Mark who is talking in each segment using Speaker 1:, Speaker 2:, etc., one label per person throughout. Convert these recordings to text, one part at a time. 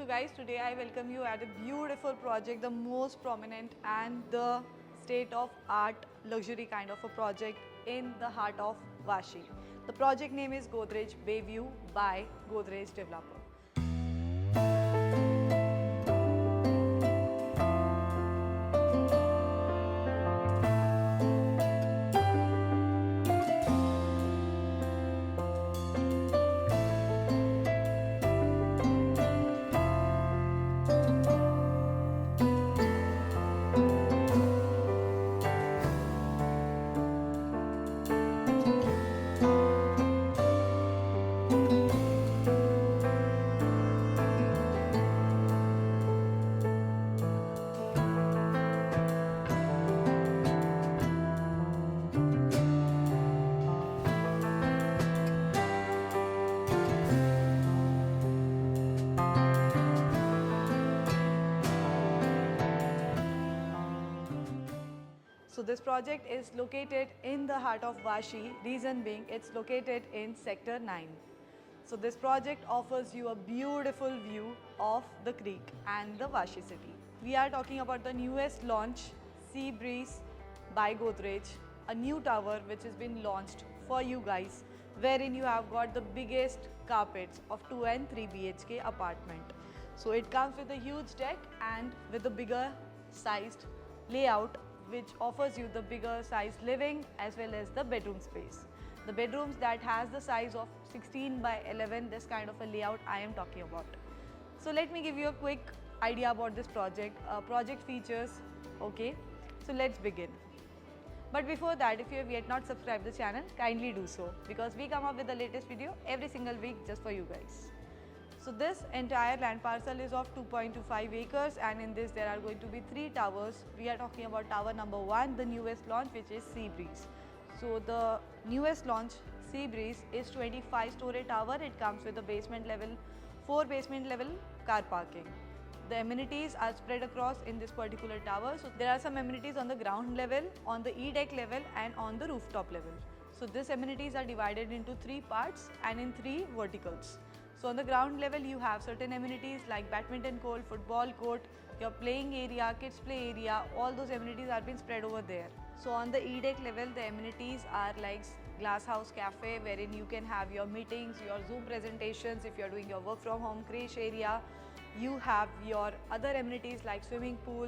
Speaker 1: guys, today I welcome you at a beautiful project, the most prominent and the state-of-art luxury kind of a project in the heart of Vashi. The project name is Godrej Bayview by Godrej Developer. So this project is located in the heart of Vashi, reason being it's located in sector 9. So this project offers you a beautiful view of the creek and the Vashi city. We are talking about the newest launch, Seabreeze by Godrej, a new tower which has been launched for you guys, wherein you have got the biggest carpets of 2 and 3 BHK apartment. So it comes with a huge deck and with a bigger sized layout which offers you the bigger size living as well as the bedroom space. The bedrooms that has the size of 16 by 11, this kind of a layout I am talking about. So let me give you a quick idea about this project, project features, okay. So let's begin. But before that, if you have yet not subscribed the channel, kindly do so because we come up with the latest video every single week just for you guys. So this entire land parcel is of 2.25 acres and in this there are going to be 3 towers. We are talking about tower number 1, the newest launch, which is Seabreeze. So the newest launch, Seabreeze, is 25-story tower. It comes with a basement level, 4 basement level car parking. The amenities are spread across in this particular tower. So there are some amenities on the ground level, on the E-deck level and on the rooftop level. So these amenities are divided into 3 parts and in 3 verticals. So on the ground level, you have certain amenities like badminton court, football court, your playing area, kids play area, all those amenities are being spread over there. So on the E-deck level, the amenities are like glasshouse café, wherein you can have your meetings, your Zoom presentations, if you're doing your work from home, creche area. You have your other amenities like swimming pool,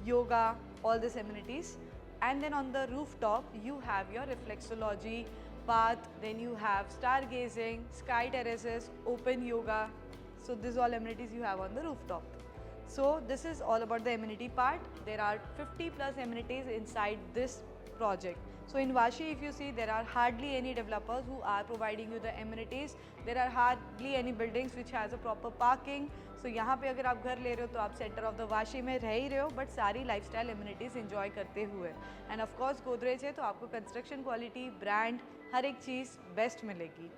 Speaker 1: yoga, all these amenities. And then on the rooftop, you have your reflexology bath, then you have stargazing, sky terraces, open yoga. So these all amenities you have on the rooftop. So this is all about the amenity part. There are 50 plus amenities inside this project. So in Vashi, if you see, there are hardly any developers who are providing you the amenities. There are hardly any buildings which has a proper parking. So यहाँ पे अगर आप घर ले रहे हो तो आप सेंटर ऑफ द वाशी में रह ही रहे हो, बट सारी लाइफस्टाइल एमिनिटीज़ एंजॉय करते हुए. एंड ऑफ कोर्स गोदरेज है तो आपको कंस्ट्रक्शन क्वालिटी, ब्रांड, हर एक चीज़ बेस्ट मिलेगी.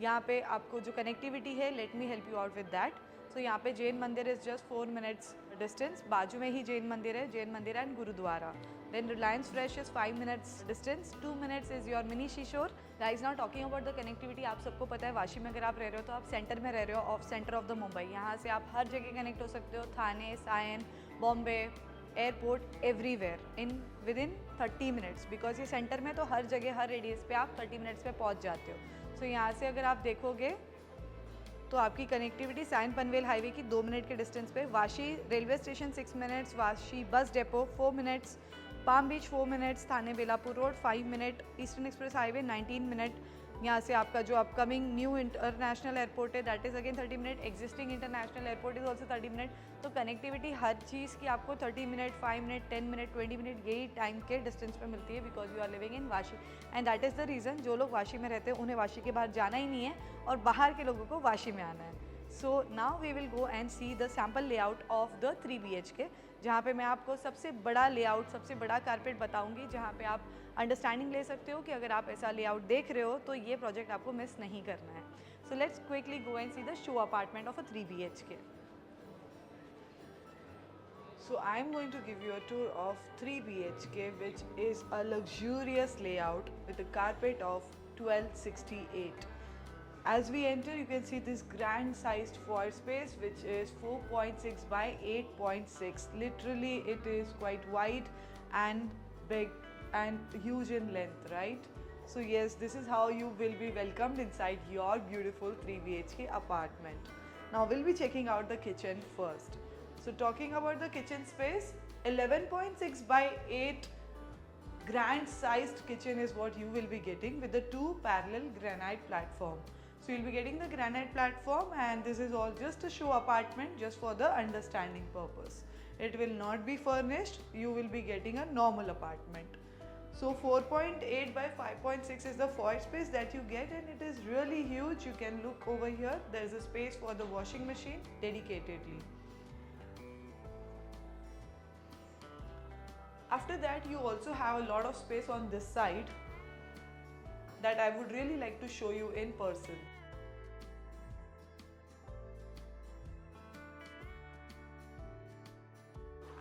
Speaker 1: यहाँ पे आपको जो कनेक्टिविटी है, let me help you out with that. So यहाँ पे जैन मंदिर इज़ जस्ट 4 minutes डिस्टेंस, बाजू में ही जैन मंदिर है, जैन मंदिर and gurdwara. Then Reliance Fresh is 5 minutes distance, 2 minutes is your Mini Seashore. Guys, now talking about the connectivity, आप सबको पता है वाशी में अगर आप रह रहे हो तो आप सेंटर में रह रहे हो, of center of the Mumbai. यहाँ से आप हर जगह कनेक्ट हो सकते हो, Thane, Sion, Bombay, airport, everywhere in with in 30 minutes. Because ये सेंटर में तो हर जगह, हर रेडियस पे आप 30 minutes पे पहुँच जाते हो. सो यहाँ से अगर आप देखोगे तो आपकी कनेक्टिविटी साइन-पनवेल हाईवे की 2 मिनट के डिस्टेंस पे, Vashi railway station 6 minutes, Vashi bus depot 4 minutes, Palm Beach 4 minutes, Thane Belapur road 5 minutes, Eastern Express Highway 19 minutes. यहाँ से आपका जो अपकमिंग न्यू इंटरनेशनल एयरपोर्ट है that is again 30 minutes, existing international airport is also 30 minutes. तो connectivity हर चीज़ की आपको 30 minutes, 5 minutes, 10 minutes, 20 minutes यही टाइम के डिस्टेंस पे मिलती है because you are living in Vashi. And that is the reason जो लोग वाशी में रहते हैं उन्हें वाशी के बाहर जाना ही नहीं है और बाहर के लोगों को वाशी में आना है. So now we will go and see the sample layout of the 3 BHK, जहाँ पे मैं आपको सबसे बड़ा लेआउट, सबसे बड़ा कारपेट बताऊंगी, जहाँ पे आप अंडरस्टैंडिंग ले सकते हो कि अगर आप ऐसा लेआउट देख रहे हो तो ये प्रोजेक्ट आपको मिस नहीं करना है. So let's quickly go and see the show apartment of a 3 BHK. So I am going to give you a tour of 3 BHK, which is a luxurious layout with a carpet of 1268. As we enter, you can see this grand sized foyer space, which is 4.6 by 8.6. Literally it is quite wide and big and huge in length, right? So yes, this is how you will be welcomed inside your beautiful 3 BHK apartment. Now we'll be checking out the kitchen first. So talking about the kitchen space, 11.6 by 8 grand sized kitchen is what you will be getting with the 2 parallel granite platform. So you'll be getting the granite platform, and this is all just a show apartment, just for the understanding purpose. It will not be furnished, you will be getting a normal apartment. So 4.8 by 5.6 is the foyer space that you get, and it is really huge. You can look over here, there is a space for the washing machine dedicatedly. After that, you also have a lot of space on this side that I would really like to show you in person.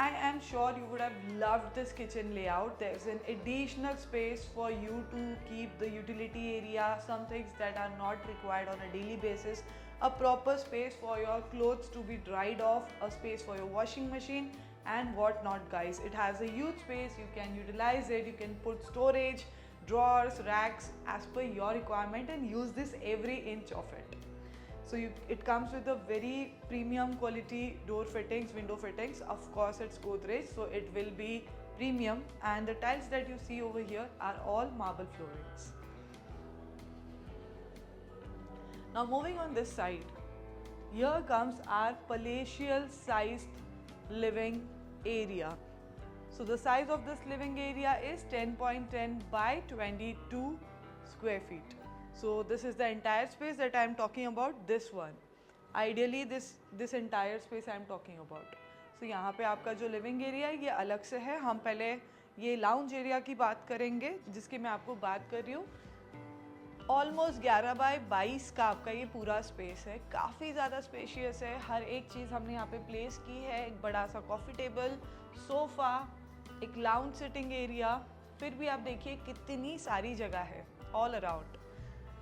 Speaker 1: I am sure you would have loved this kitchen layout. There is an additional space for you to keep the utility area, some things that are not required on a daily basis, a proper space for your clothes to be dried off, a space for your washing machine and what not, guys. It has a huge space, you can utilize it, you can put storage, drawers, racks as per your requirement and use this every inch of it. So it comes with a very premium quality door fittings, window fittings. Of course it's Godrej, so it will be premium, and the tiles that you see over here are all marble floorings. Now moving on this side, here comes our palatial sized living area. So the size of this living area is 10.10 by 22 square feet. So this is the entire space that I am talking about, this one. Ideally this entire space I am talking about. So यहाँ पे आपका जो living area है ये अलग से है. हम पहले ये lounge area की बात करेंगे, जिसकी मैं आपको बात कर रही हूँ. Almost 11 by 22 का आपका ये पूरा space है. काफ़ी ज़्यादा spacious है. हर एक चीज़ हमने यहाँ पे place की है. एक बड़ा सा coffee table, sofa, एक lounge sitting area. फिर भी आप देखिए कितनी सारी जगह है all around.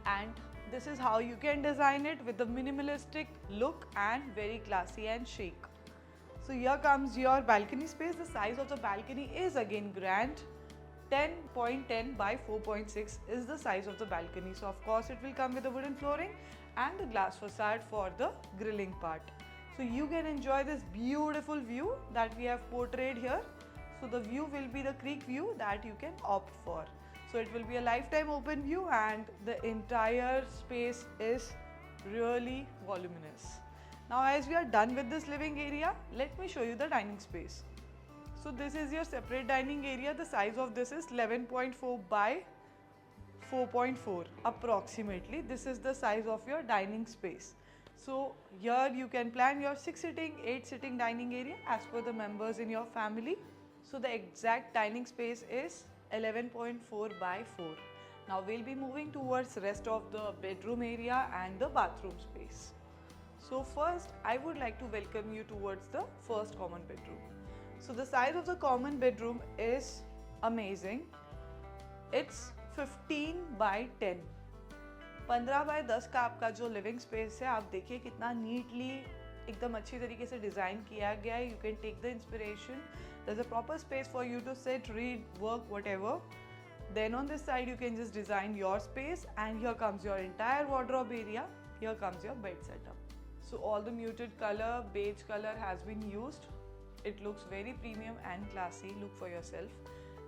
Speaker 1: And this is how you can design it with the minimalistic look and very classy and chic. So here comes your balcony space. The size of the balcony is again grand. 10.10 by 4.6 is the size of the balcony. So of course it will come with the wooden flooring and the glass facade for the grilling part. So you can enjoy this beautiful view that we have portrayed here. So the view will be the creek view that you can opt for. So it will be a lifetime open view, and the entire space is really voluminous. Now as we are done with this living area, let me show you the dining space. So this is your separate dining area. The size of this is 11.4 by 4.4 approximately. This is the size of your dining space. So here you can plan your 6 sitting, 8 sitting dining area as per the members in your family. So the exact dining space is 11.4 by 4. Now we'll be moving towards rest of the bedroom area and the bathroom space. So first I would like to welcome you towards the first common bedroom. So the size of the common bedroom is amazing. It's 15 by 10. 15 by 10 का आपका जो living space है, आप देखिए कितना neatly एकदम अच्छी तरीके से डिज़ाइन किया गया है. You can take the inspiration. There's a proper space for you to sit, read, work, whatever. Then on this side you can just design your space, and here comes your entire wardrobe area. Here comes your bed setup. So all the muted color, beige color has been used. It looks very premium and classy. Look for yourself.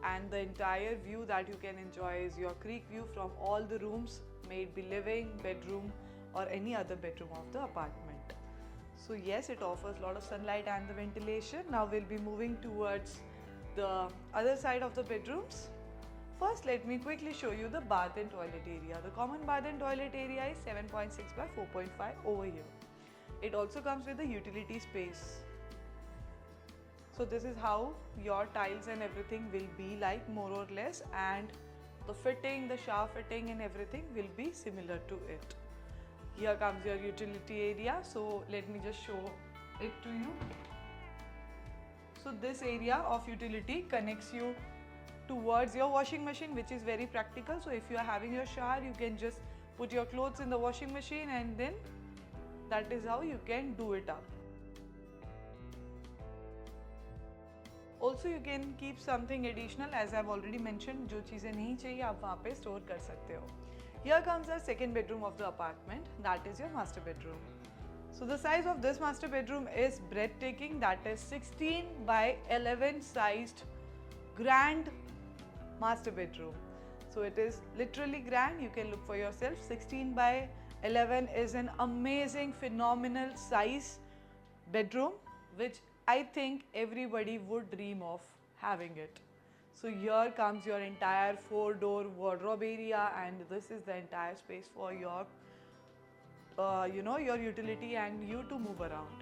Speaker 1: And the entire view that you can enjoy is your creek view from all the rooms, may it be living, bedroom or any other bedroom of the apartment. So yes, it offers a lot of sunlight and the ventilation. Now we'll be moving towards the other side of the bedrooms. First, let me quickly show you the bath and toilet area. The common bath and toilet area is 7.6 by 4.5 over here. It also comes with a utility space. So this is how your tiles and everything will be like, more or less, and the fitting, the shower fitting and everything will be similar to it. Here comes your utility area. So let me just show it to you. So this area of utility connects you towards your washing machine, which is very practical. So if you are having your shower, you can just put your clothes in the washing machine, and then that is how you can do it up. Also you can keep something additional, as I've already mentioned, जो चीज़ें नहीं चाहिए आप वहाँ पे store कर सकते हो. Here comes our second bedroom of the apartment, that is your master bedroom. So the size of this master bedroom is breathtaking, that is 16 by 11 sized grand master bedroom. So it is literally grand, you can look for yourself. 16 by 11 is an amazing, phenomenal size bedroom, which I think everybody would dream of having it. So here comes your entire 4-door wardrobe area, and this is the entire space for your your utility and you to move around.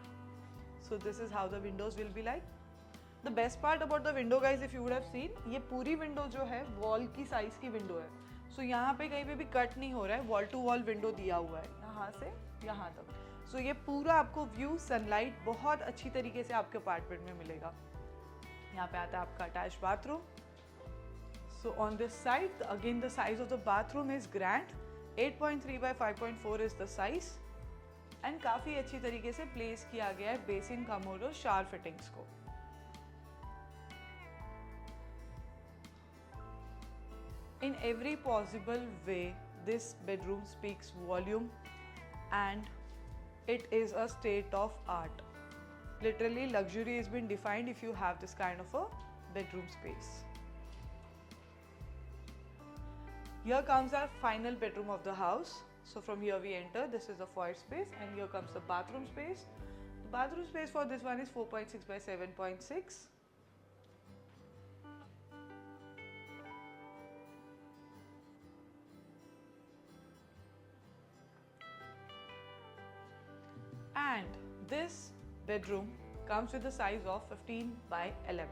Speaker 1: So this is how the windows will be like. The best part about the window, guys, if you would have seen, ये पूरी window जो है wall की size की window है. So यहाँ पे कहीं पे भी cut नहीं हो रहा है, wall to wall window दिया हुआ है, यहाँ से यहाँ तक. So ये पूरा आपको view sunlight बहुत अच्छी तरीके से आपके apartment में मिलेगा. यहाँ पे आता है आपका attached bathroom. So on this side, again the size of the bathroom is grand. 8.3 by 5.4 is the size, and काफ़ी अच्छी तरीके से place किया गया है basin, commode और shower fittings को. In every possible way, this bedroom speaks volume, and it is a state of art. Literally, luxury has been defined if you have this kind of a bedroom space. Here comes our final bedroom of the house. So from here we enter, this is the foyer space, and here comes the bathroom space. The bathroom space for this one is 4.6 by 7.6. And this bedroom comes with the size of 15 by 11.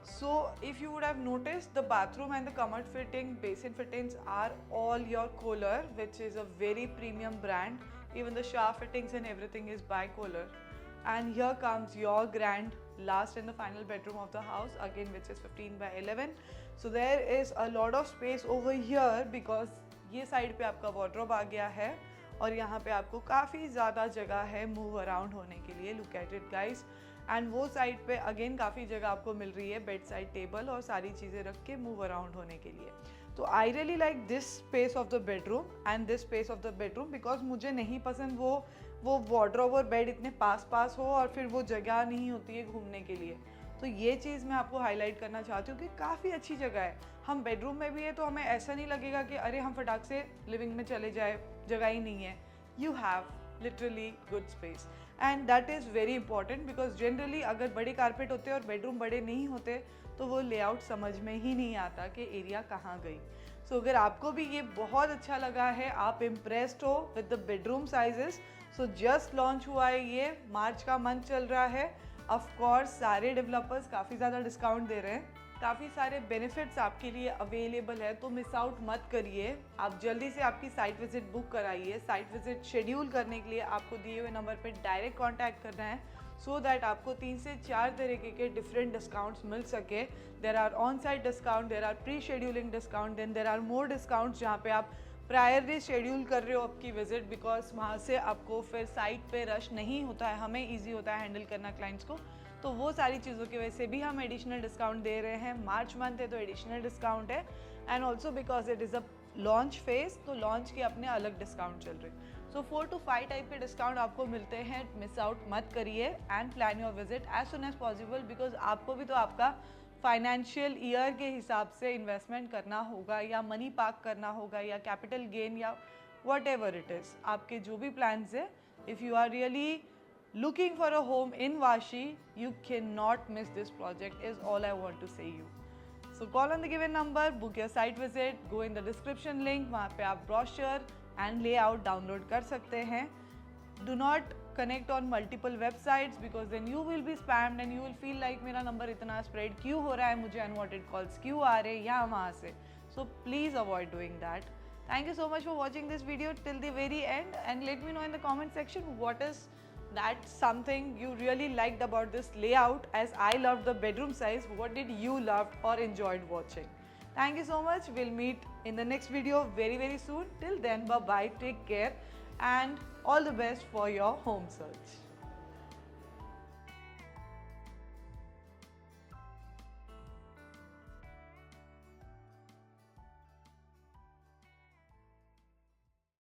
Speaker 1: So if you would have noticed, the bathroom and the commode fitting, basin fittings are all your Kohler, which is a very premium brand. Even the shower fittings and everything is by Kohler. And here comes your grand last and the final bedroom of the house, again which is 15 by 11. So there is a lot of space over here because ये side पे आपका wardrobe आ गया है और यहाँ पे आपको काफ़ी ज़्यादा जगह है move around होने के लिए. Look at it, guys. And वो साइड पे अगेन काफ़ी जगह आपको मिल रही है बेड साइड टेबल और सारी चीज़ें रख के मूव अराउंड होने के लिए. तो I really like this space of the bedroom and this space of the bedroom because मुझे नहीं पसंद वो वार्डरोब और बेड इतने पास हो और फिर वो जगह नहीं होती है घूमने के लिए. तो ये चीज़ मैं आपको हाईलाइट करना चाहती हूँ कि काफ़ी अच्छी जगह है. हम बेडरूम में भी है तो हमें ऐसा नहीं लगेगा कि अरे हम फटाक से लिविंग में चले जाए, जगह ही नहीं है. You have literally good space and that is very important because generally अगर बड़े कारपेट होते और बेडरूम बड़े नहीं होते तो वो लेआउट समझ में ही नहीं आता कि एरिया कहाँ गई. सो अगर आपको भी ये बहुत अच्छा लगा है, आप इम्प्रेस्ड हो with the bedroom sizes, so just launch हुआ है, ये मार्च का मंथ चल रहा है. ऑफ कोर्स सारे डेवलपर्स काफ़ी ज़्यादा डिस्काउंट दे रहे हैं, काफ़ी सारे बेनिफिट्स आपके लिए अवेलेबल है, तो मिस आउट मत करिए. आप जल्दी से आपकी साइट विजिट बुक कराइए. साइट विजिट शेड्यूल करने के लिए आपको दिए हुए नंबर पे डायरेक्ट कांटेक्ट करना है सो दैट आपको 3 से 4 तरीके के डिफरेंट डिस्काउंट्स मिल सके. There are on site discount, there are pre scheduling discount, then there are more discounts जहाँ पे आप प्रायरली शेड्यूल कर रहे हो आपकी विजिट बिकॉज वहाँ से आपको फिर साइट पे रश नहीं होता है, हमें ईजी होता है हैंडल करना क्लाइंट्स को. तो वो सारी चीज़ों की वजह से भी हम एडिशनल डिस्काउंट दे रहे हैं. मार्च मंथ है तो एडिशनल डिस्काउंट है and also because it is a launch phase, तो लॉन्च के अपने अलग डिस्काउंट चल रहे हैं. सो 4 to 5 टाइप के डिस्काउंट आपको मिलते हैं. मिस आउट मत करिए and plan your visit as soon as possible because आपको भी तो आपका फाइनेंशियल ईयर के हिसाब से इन्वेस्टमेंट करना होगा या मनी पार्क करना होगा या कैपिटल गेन या वट एवर इट इज़. आपके जो भी प्लान्स है, if you are really looking for a home in Vashi, you cannot miss this project is all I want to say you. So call on the given number, book your site visit, go in the description link, वहाँ पे आप brochure and layout download कर सकते हैं. Do not connect on multiple websites because then you will be spammed and you will feel like मेरा number इतना spread क्यों हो रहा है, मुझे unwanted calls क्यों आ रहे हैं यहाँ वहाँ से. So please avoid doing that. Thank you so much for watching this video till the very end and let me know in the comment section what is that's something you really liked about this layout as I loved the bedroom size. What did you love or enjoyed watching? Thank you so much. We'll meet in the next video very soon. Till then, bye bye, take care, and all the best for your home search.